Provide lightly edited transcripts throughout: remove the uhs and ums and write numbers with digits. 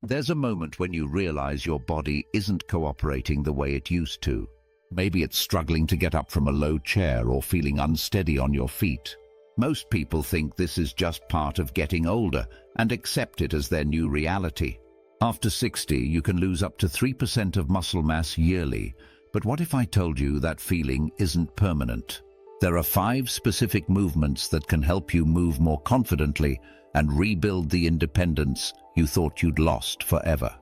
There's a moment when you realize your body isn't cooperating the way it used to. Maybe it's struggling to get up from a low chair or feeling unsteady on your feet. Most people think this is just part of getting older and accept it as their new reality. After 60, you can lose up to 3% of muscle mass yearly. But what if I told you that feeling isn't permanent? There are 5 specific movements that can help you move more confidently and rebuild the independence you thought you'd lost forever.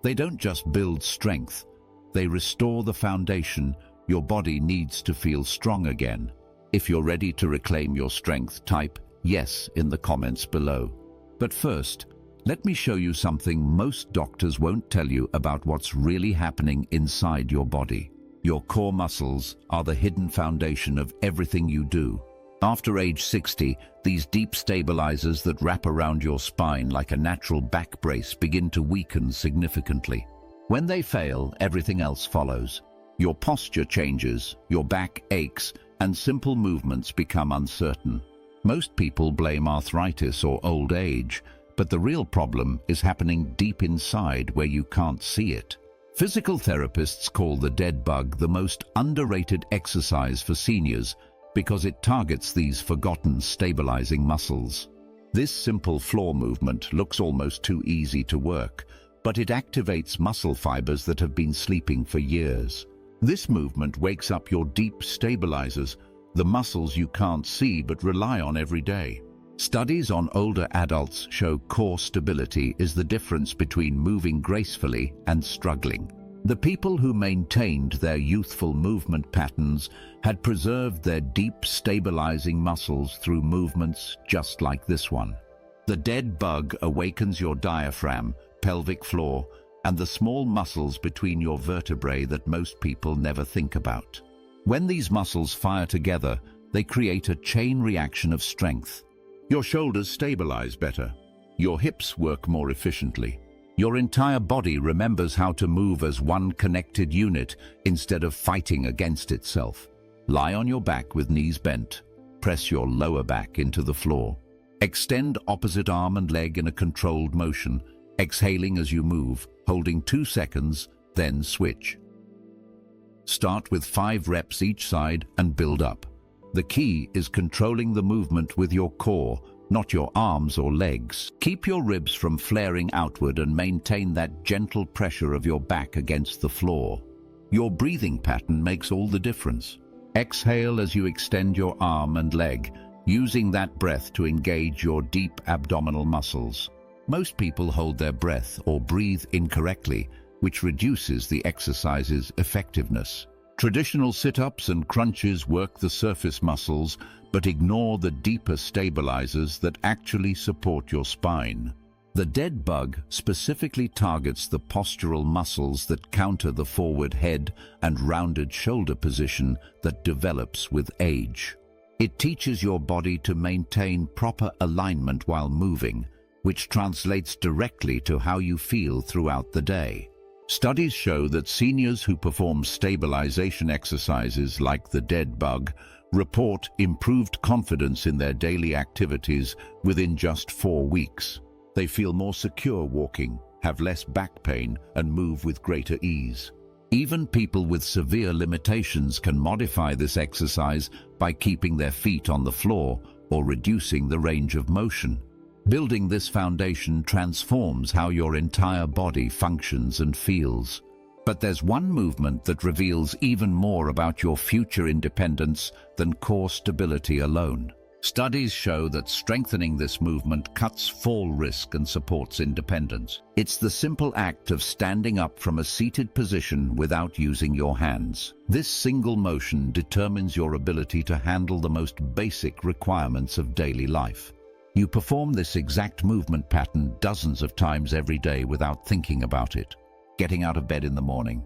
They don't just build strength, they restore the foundation your body needs to feel strong again. If you're ready to reclaim your strength, type yes in the comments below. But first, let me show you something most doctors won't tell you about what's really happening inside your body. Your core muscles are the hidden foundation of everything you do. After age 60, these deep stabilizers that wrap around your spine like a natural back brace begin to weaken significantly. When they fail, everything else follows. Your posture changes, your back aches, and simple movements become uncertain. Most people blame arthritis or old age, but the real problem is happening deep inside where you can't see it. Physical therapists call the dead bug the most underrated exercise for seniors because it targets these forgotten stabilizing muscles. This simple floor movement looks almost too easy to work, but it activates muscle fibers that have been sleeping for years. This movement wakes up your deep stabilizers, the muscles you can't see but rely on every day. Studies on older adults show core stability is the difference between moving gracefully and struggling. The people who maintained their youthful movement patterns had preserved their deep stabilizing muscles through movements just like this one. The dead bug awakens your diaphragm, pelvic floor, and the small muscles between your vertebrae that most people never think about. When these muscles fire together, they create a chain reaction of strength. Your shoulders stabilize better. Your hips work more efficiently. Your entire body remembers how to move as one connected unit instead of fighting against itself. Lie on your back with knees bent. Press your lower back into the floor. Extend opposite arm and leg in a controlled motion, exhaling as you move, holding 2 seconds, then switch. Start with 5 reps each side and build up. The key is controlling the movement with your core, not your arms or legs. Keep your ribs from flaring outward and maintain that gentle pressure of your back against the floor. Your breathing pattern makes all the difference. Exhale as you extend your arm and leg, using that breath to engage your deep abdominal muscles. Most people hold their breath or breathe incorrectly, which reduces the exercise's effectiveness. Traditional sit-ups and crunches work the surface muscles, but ignore the deeper stabilizers that actually support your spine. The dead bug specifically targets the postural muscles that counter the forward head and rounded shoulder position that develops with age. It teaches your body to maintain proper alignment while moving, which translates directly to how you feel throughout the day. Studies show that seniors who perform stabilization exercises like the dead bug report improved confidence in their daily activities within just 4 weeks. They feel more secure walking, have less back pain, and move with greater ease. Even people with severe limitations can modify this exercise by keeping their feet on the floor or reducing the range of motion. Building this foundation transforms how your entire body functions and feels. But there's one movement that reveals even more about your future independence than core stability alone. Studies show that strengthening this movement cuts fall risk and supports independence. It's the simple act of standing up from a seated position without using your hands. This single motion determines your ability to handle the most basic requirements of daily life. You perform this exact movement pattern dozens of times every day without thinking about it. Getting out of bed in the morning,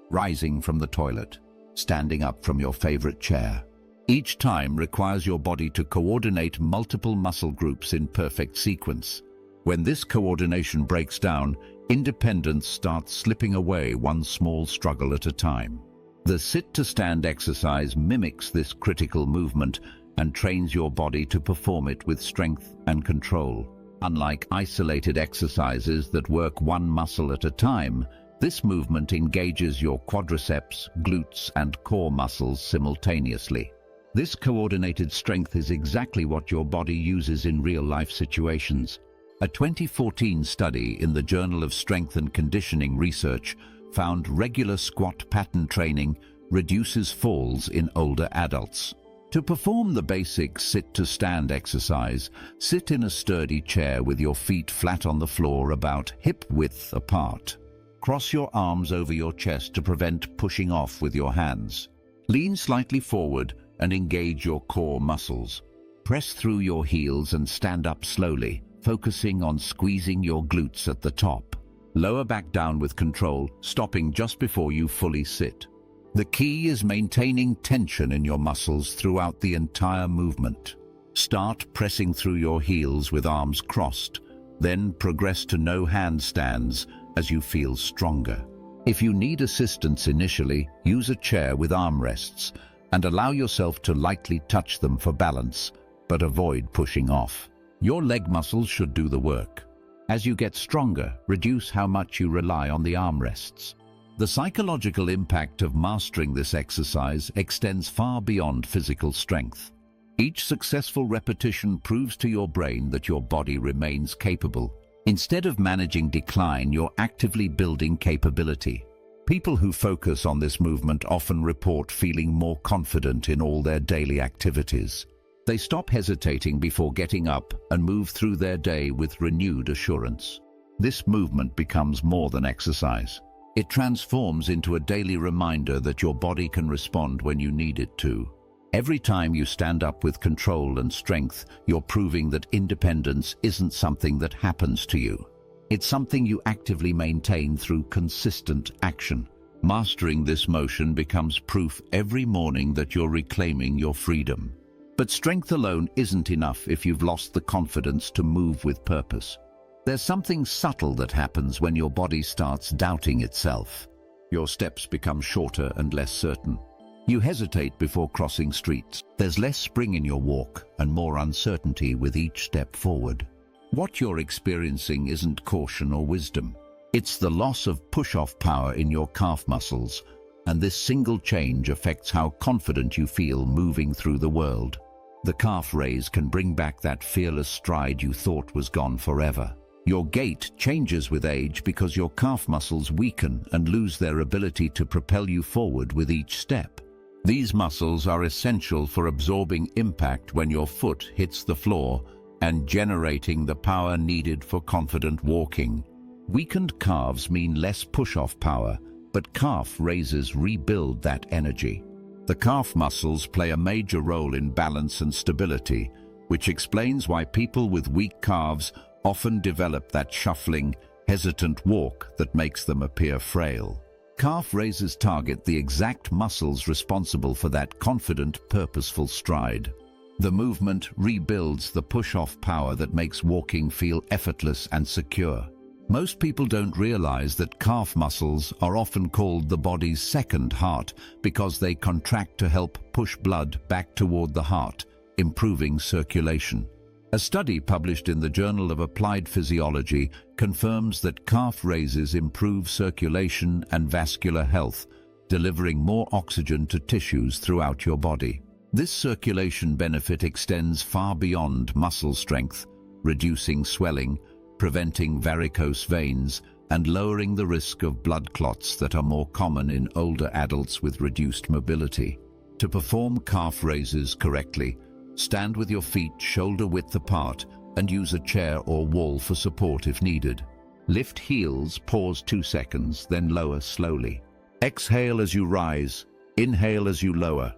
rising from the toilet, standing up from your favorite chair. Each time requires your body to coordinate multiple muscle groups in perfect sequence. When this coordination breaks down, independence starts slipping away one small struggle at a time. The sit-to-stand exercise mimics this critical movement and trains your body to perform it with strength and control. Unlike isolated exercises that work one muscle at a time, this movement engages your quadriceps, glutes, and core muscles simultaneously. This coordinated strength is exactly what your body uses in real-life situations. A 2014 study in the Journal of Strength and Conditioning Research found regular squat pattern training reduces falls in older adults. To perform the basic sit-to-stand exercise, sit in a sturdy chair with your feet flat on the floor about hip-width apart. Cross your arms over your chest to prevent pushing off with your hands. Lean slightly forward and engage your core muscles. Press through your heels and stand up slowly, focusing on squeezing your glutes at the top. Lower back down with control, stopping just before you fully sit. The key is maintaining tension in your muscles throughout the entire movement. Start pressing through your heels with arms crossed, then progress to no handstands as you feel stronger. If you need assistance initially, use a chair with armrests and allow yourself to lightly touch them for balance, but avoid pushing off. Your leg muscles should do the work. As you get stronger, reduce how much you rely on the armrests. The psychological impact of mastering this exercise extends far beyond physical strength. Each successful repetition proves to your brain that your body remains capable. Instead of managing decline, you're actively building capability. People who focus on this movement often report feeling more confident in all their daily activities. They stop hesitating before getting up and move through their day with renewed assurance. This movement becomes more than exercise. It transforms into a daily reminder that your body can respond when you need it to. Every time you stand up with control and strength, you're proving that independence isn't something that happens to you. It's something you actively maintain through consistent action. Mastering this motion becomes proof every morning that you're reclaiming your freedom. But strength alone isn't enough if you've lost the confidence to move with purpose. There's something subtle that happens when your body starts doubting itself. Your steps become shorter and less certain. You hesitate before crossing streets. There's less spring in your walk and more uncertainty with each step forward. What you're experiencing isn't caution or wisdom. It's the loss of push-off power in your calf muscles, and this single change affects how confident you feel moving through the world. The calf raise can bring back that fearless stride you thought was gone forever. Your gait changes with age because your calf muscles weaken and lose their ability to propel you forward with each step. These muscles are essential for absorbing impact when your foot hits the floor and generating the power needed for confident walking. Weakened calves mean less push-off power, but calf raises rebuild that energy. The calf muscles play a major role in balance and stability, which explains why people with weak calves often develop that shuffling, hesitant walk that makes them appear frail. Calf raises target the exact muscles responsible for that confident, purposeful stride. The movement rebuilds the push-off power that makes walking feel effortless and secure. Most people don't realize that calf muscles are often called the body's second heart because they contract to help push blood back toward the heart, improving circulation. A study published in the Journal of Applied Physiology confirms that calf raises improve circulation and vascular health, delivering more oxygen to tissues throughout your body. This circulation benefit extends far beyond muscle strength, reducing swelling, preventing varicose veins, and lowering the risk of blood clots that are more common in older adults with reduced mobility. To perform calf raises correctly, stand with your feet shoulder-width apart and use a chair or wall for support if needed. Lift heels, pause 2 seconds, then lower slowly. Exhale as you rise, inhale as you lower.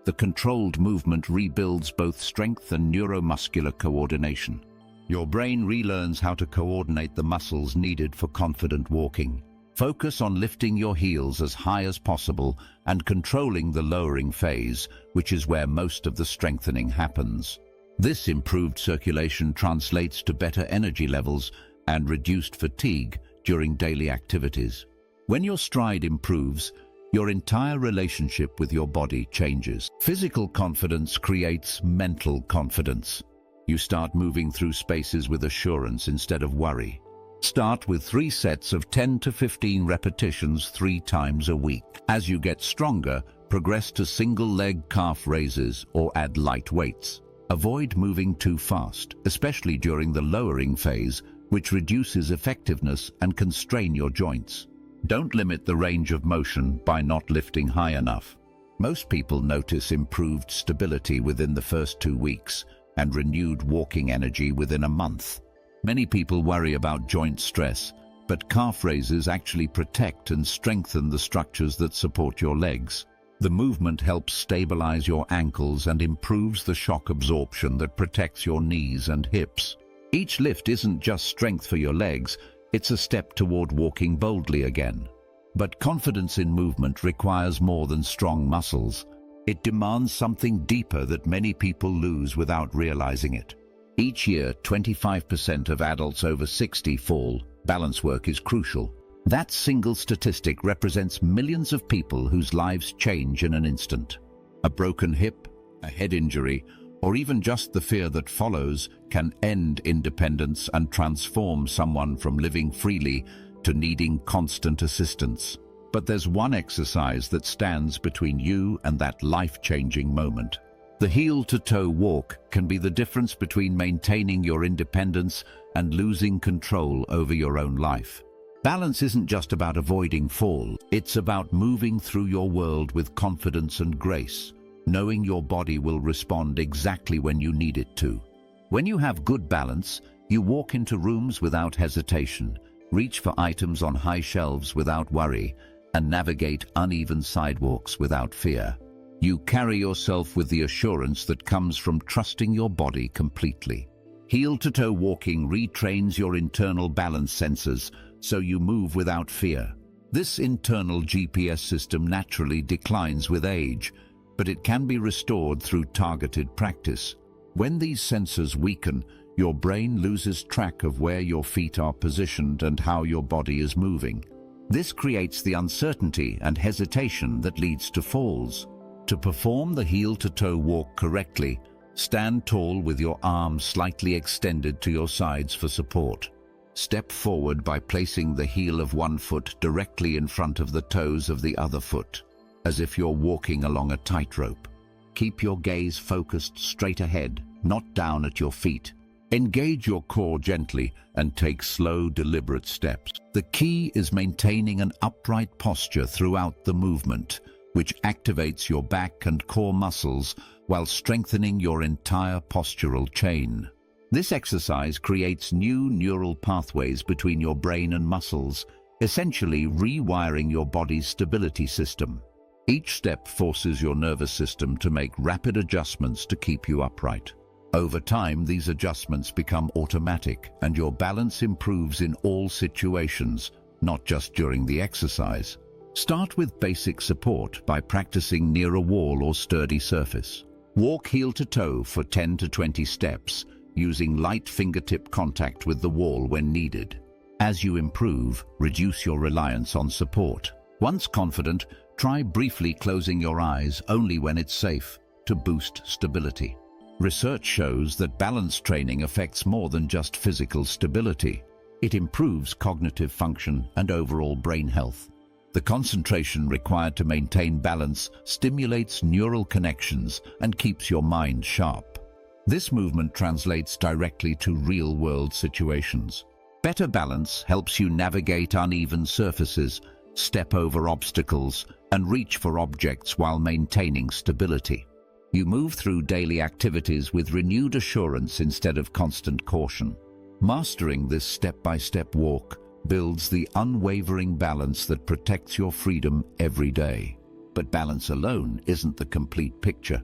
The controlled movement rebuilds both strength and neuromuscular coordination. Your brain relearns how to coordinate the muscles needed for confident walking. Focus on lifting your heels as high as possible and controlling the lowering phase, which is where most of the strengthening happens. This improved circulation translates to better energy levels and reduced fatigue during daily activities. When your stride improves, your entire relationship with your body changes. Physical confidence creates mental confidence. You start moving through spaces with assurance instead of worry. Start with 3 sets of 10 to 15 repetitions 3 times a week. As you get stronger, progress to single-leg calf raises or add light weights. Avoid moving too fast, especially during the lowering phase, which reduces effectiveness and can strain your joints. Don't limit the range of motion by not lifting high enough. Most people notice improved stability within the first 2 weeks and renewed walking energy within a month. Many people worry about joint stress, but calf raises actually protect and strengthen the structures that support your legs. The movement helps stabilize your ankles and improves the shock absorption that protects your knees and hips. Each lift isn't just strength for your legs, it's a step toward walking boldly again. But confidence in movement requires more than strong muscles. It demands something deeper that many people lose without realizing it. Each year, 25% of adults over 60 fall. Balance work is crucial. That single statistic represents millions of people whose lives change in an instant. A broken hip, a head injury, or even just the fear that follows can end independence and transform someone from living freely to needing constant assistance. But there's one exercise that stands between you and that life-changing moment. The heel-to-toe walk can be the difference between maintaining your independence and losing control over your own life. Balance isn't just about avoiding fall, it's about moving through your world with confidence and grace, knowing your body will respond exactly when you need it to. When you have good balance, you walk into rooms without hesitation, reach for items on high shelves without worry, and navigate uneven sidewalks without fear. You carry yourself with the assurance that comes from trusting your body completely. Heel-to-toe walking retrains your internal balance sensors, so you move without fear. This internal GPS system naturally declines with age, but it can be restored through targeted practice. When these sensors weaken, your brain loses track of where your feet are positioned and how your body is moving. This creates the uncertainty and hesitation that leads to falls. To perform the heel-to-toe walk correctly, stand tall with your arms slightly extended to your sides for support. Step forward by placing the heel of one foot directly in front of the toes of the other foot, as if you're walking along a tightrope. Keep your gaze focused straight ahead, not down at your feet. Engage your core gently and take slow, deliberate steps. The key is maintaining an upright posture throughout the movement, which activates your back and core muscles while strengthening your entire postural chain. This exercise creates new neural pathways between your brain and muscles, essentially rewiring your body's stability system. Each step forces your nervous system to make rapid adjustments to keep you upright. Over time, these adjustments become automatic, and your balance improves in all situations, not just during the exercise. Start with basic support by practicing near a wall or sturdy surface. Walk heel to toe for 10 to 20 steps, using light fingertip contact with the wall when needed. As you improve, reduce your reliance on support. Once confident, try briefly closing your eyes only when it's safe to boost stability. Research shows that balance training affects more than just physical stability. It improves cognitive function and overall brain health. The concentration required to maintain balance stimulates neural connections and keeps your mind sharp. This movement translates directly to real-world situations. Better balance helps you navigate uneven surfaces, step over obstacles, and reach for objects while maintaining stability. You move through daily activities with renewed assurance instead of constant caution. Mastering this step-by-step walk builds the unwavering balance that protects your freedom every day. But balance alone isn't the complete picture.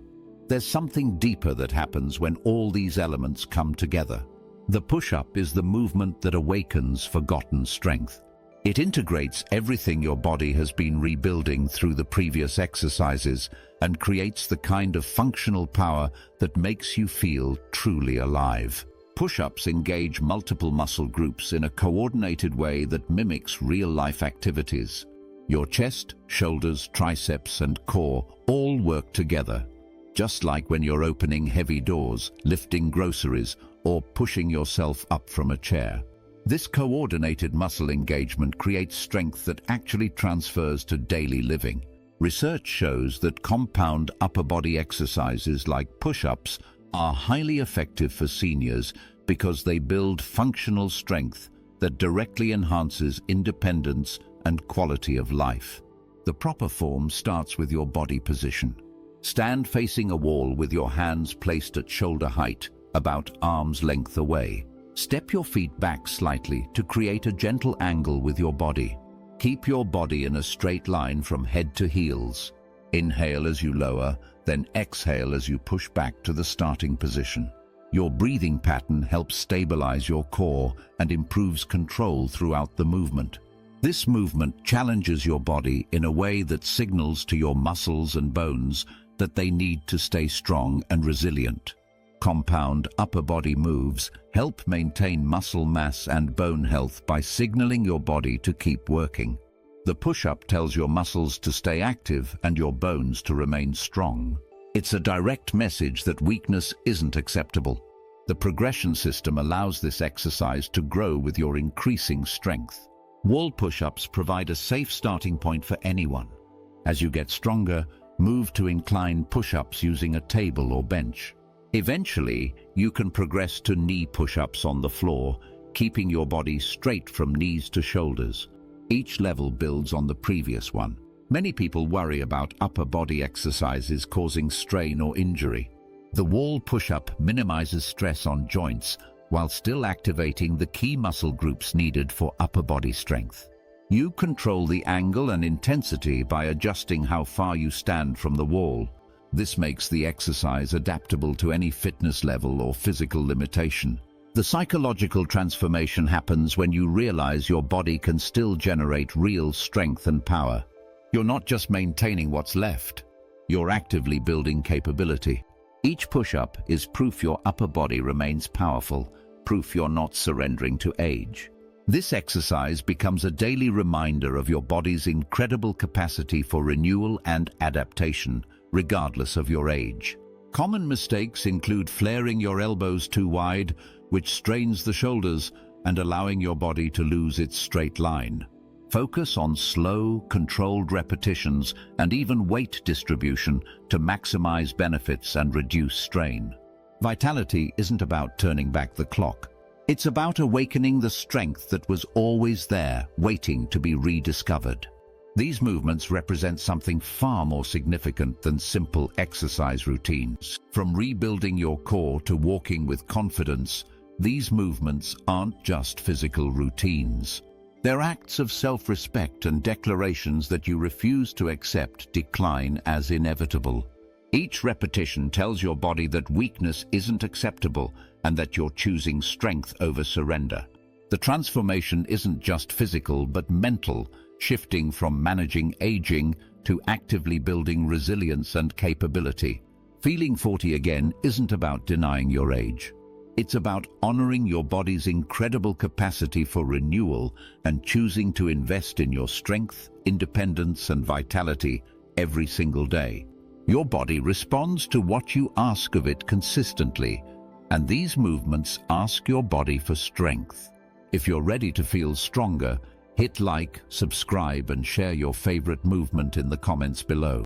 There's something deeper that happens when all these elements come together. The push-up is the movement that awakens forgotten strength. It integrates everything your body has been rebuilding through the previous exercises and creates the kind of functional power that makes you feel truly alive. Push-ups engage multiple muscle groups in a coordinated way that mimics real-life activities. Your chest, shoulders, triceps, and core all work together. just like when you're opening heavy doors, lifting groceries, or pushing yourself up from a chair. This coordinated muscle engagement creates strength that actually transfers to daily living. Research shows that compound upper body exercises like push-ups are highly effective for seniors because they build functional strength that directly enhances independence and quality of life. The proper form starts with your body position. Stand facing a wall with your hands placed at shoulder height, about arm's length away. Step your feet back slightly to create a gentle angle with your body. Keep your body in a straight line from head to heels. Inhale as you lower, then exhale as you push back to the starting position. Your breathing pattern helps stabilize your core and improves control throughout the movement. This movement challenges your body in a way that signals to your muscles and bones that they need to stay strong and resilient. Compound upper body moves help maintain muscle mass and bone health by signaling your body to keep working. The push-up tells your muscles to stay active and your bones to remain strong. It's a direct message that weakness isn't acceptable. The progression system allows this exercise to grow with your increasing strength. Wall push-ups provide a safe starting point for anyone. As you get stronger, move to incline push-ups using a table or bench. Eventually, you can progress to knee push-ups on the floor, keeping your body straight from knees to shoulders. Each level builds on the previous one. Many people worry about upper body exercises causing strain or injury. The wall push-up minimizes stress on joints while still activating the key muscle groups needed for upper body strength. You control the angle and intensity by adjusting how far you stand from the wall. This makes the exercise adaptable to any fitness level or physical limitation. The psychological transformation happens when you realize your body can still generate real strength and power. You're not just maintaining what's left, you're actively building capability. Each push-up is proof your upper body remains powerful, proof you're not surrendering to age. This exercise becomes a daily reminder of your body's incredible capacity for renewal and adaptation, regardless of your age. Common mistakes include flaring your elbows too wide, which strains the shoulders, and allowing your body to lose its straight line. Focus on slow, controlled repetitions and even weight distribution to maximize benefits and reduce strain. Vitality isn't about turning back the clock. It's about awakening the strength that was always there, waiting to be rediscovered. These movements represent something far more significant than simple exercise routines. From rebuilding your core to walking with confidence, these movements aren't just physical routines. They're acts of self-respect and declarations that you refuse to accept decline as inevitable. Each repetition tells your body that weakness isn't acceptable and that you're choosing strength over surrender. The transformation isn't just physical but mental, shifting from managing aging to actively building resilience and capability. Feeling 40 again isn't about denying your age. It's about honoring your body's incredible capacity for renewal and choosing to invest in your strength, independence, and vitality every single day. Your body responds to what you ask of it consistently, and these movements ask your body for strength. If you're ready to feel stronger, hit like, subscribe, and share your favorite movement in the comments below.